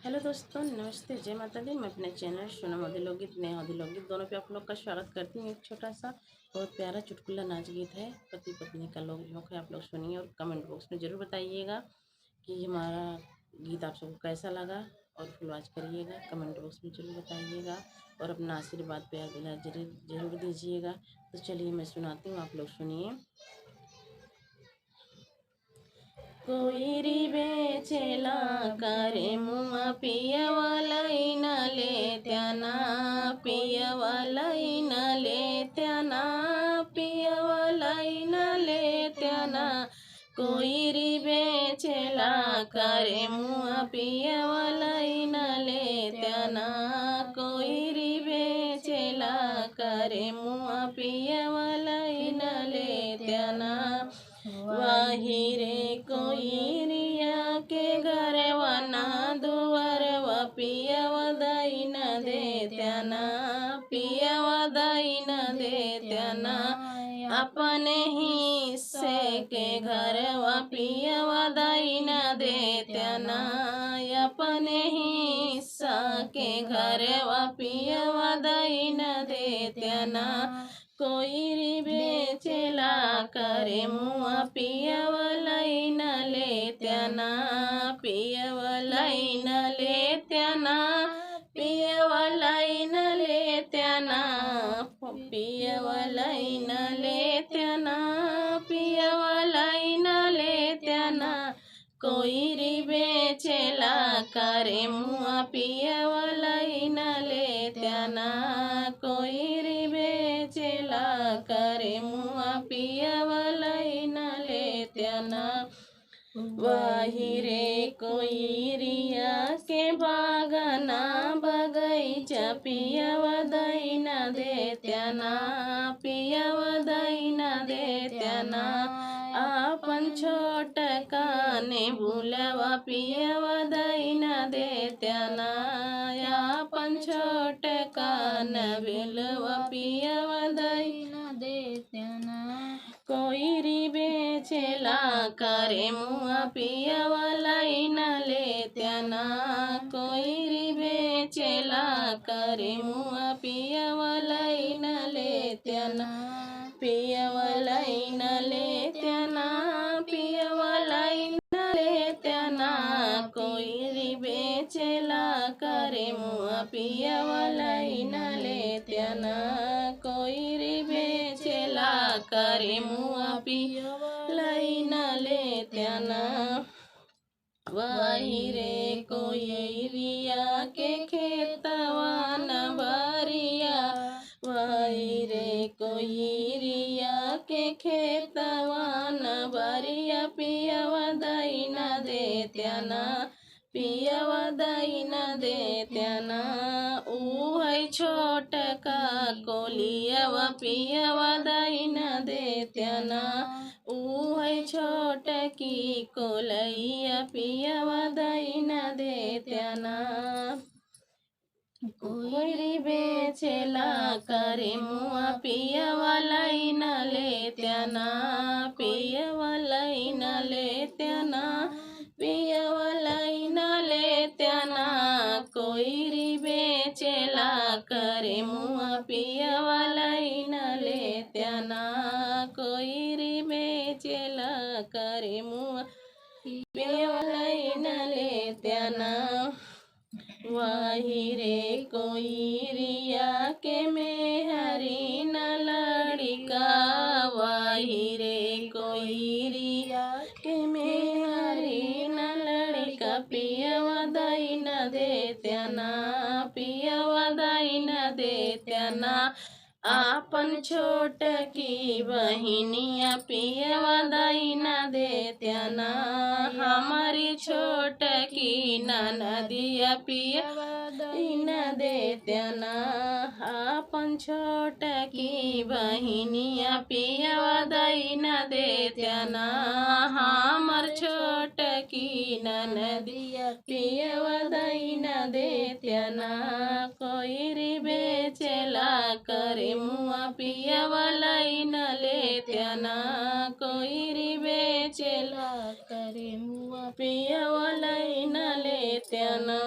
Hello दोस्तों, नमस्ते, जय माता दी। मैं अपने चैनल सोनम अधि लोकगीत नए अधि लोकगीत दोनों पे आप लोग का स्वागत करती हूँ। एक छोटा सा बहुत प्यारा चुटकुला नाच गीत है, पति पत्नी का लोग जोक है। आप लोग सुनिए और कमेंट बॉक्स में ज़रूर बताइएगा कि हमारा गीत आप सबको कैसा लगा और फुलवाच करिएगा। कमेंट बॉक्स में ज़रूर बताइएगा और अपना आशीर्वाद प्यार दुलार जरूर दीजिएगा। तो चलिए मैं सुनाती हूँ, आप लोग सुनिए। कोई बेचेला करे मुआ पियवालाई न ले त्याना, पियवालाई न ले त्याना, पियवालाई न ले त्याना। कोई बेचेला करे मुआ पियवालाई न ले त्याना, कोई बेचेला करे मुआ पियवालाई न ले त्याना। वही रे कोई रिया के घरवा ना दुआरवा पियवा दाई न दे त्याना, पियवा दाई न दे त्याना। अपने ही से के घरवा पियवा दाई न दे त्याना, अपने ही सा के घरवा पियवा दाई न दे त्याना। कोई बेचेला करे मुआ पियवलाई न ले त्याना, पियवलाई न ले त्याना, पियवलाई न ले त्याना, पियवलाई न ले त्याना, पियवलाई न ले त्याना। कोई बेचेला करे मुआ पियवलाई न ले त्याना, कोई बेचेला करे मुआ पियवलाई न ले त्याना। वही रे कोई रिया के बागना बगैचा पियवा दाई न दे त्याना, पियवा दाई न दे त्याना। आपन छोट काने भूलवा पियवा दाई न दे त्याना, आपन छोट कान बिलवा पियवा दाई न दे त्याना। कोई बेचेला करे मुआ पियवलाई न ले त्याना, कोई बेचेला करे मुआ पियवलाई न ले त्याना, पियवलाई न ले त्याना, पियवलाई न ले त्याना। कोई बेचेला करे मुआ पियवलाई न ले त्याना, कोई बेचेला करे मुआ पियवलाई न ले त्याना। वही रे कोई रिया के खेतवा न भरिया, वही रे कोई रिया के खेतवा न भरिया पियवा दाई न दे त्याना, पियवा दाई न दे त्याना। ऊ है छोट का कोलियवा पियवा दाई न दे त्याना, ऊ है छोट की कोलैया पियवा दाई न दे त्याना। कोई बेचेला करे मुआ पियवलाई न ले त्याना, पियवलाई न ले त्याना, पियवलाई न ले त्याना। कोई बेचेला करे मुआ पियवलाई न ले त्याना, कोई बेचेला करे मुआ पियवलाई न ले त्याना। वही रे कोई रिया के मेहरी न लड़िका, वही रे कोई रिया के मेहरी न लड़िका पियवा दाई न दे त्याना, पियवा दाई न दे त्याना। आपन छोट की बहिनिया पियवा दाई न दे त्याना, हमारी छोट की नदिया पियवा दाई न दे त्याना, आपन छोटकी बहिनिया पियवा दई न देत्याना हमर छोटकी ननदिया पियवा दई न देत्याना कोइरी बेचेला करे मुआ पियवा लई न लेत्याना कोइरी बेचेला करे मुआ पियवा लई न लेत्याना।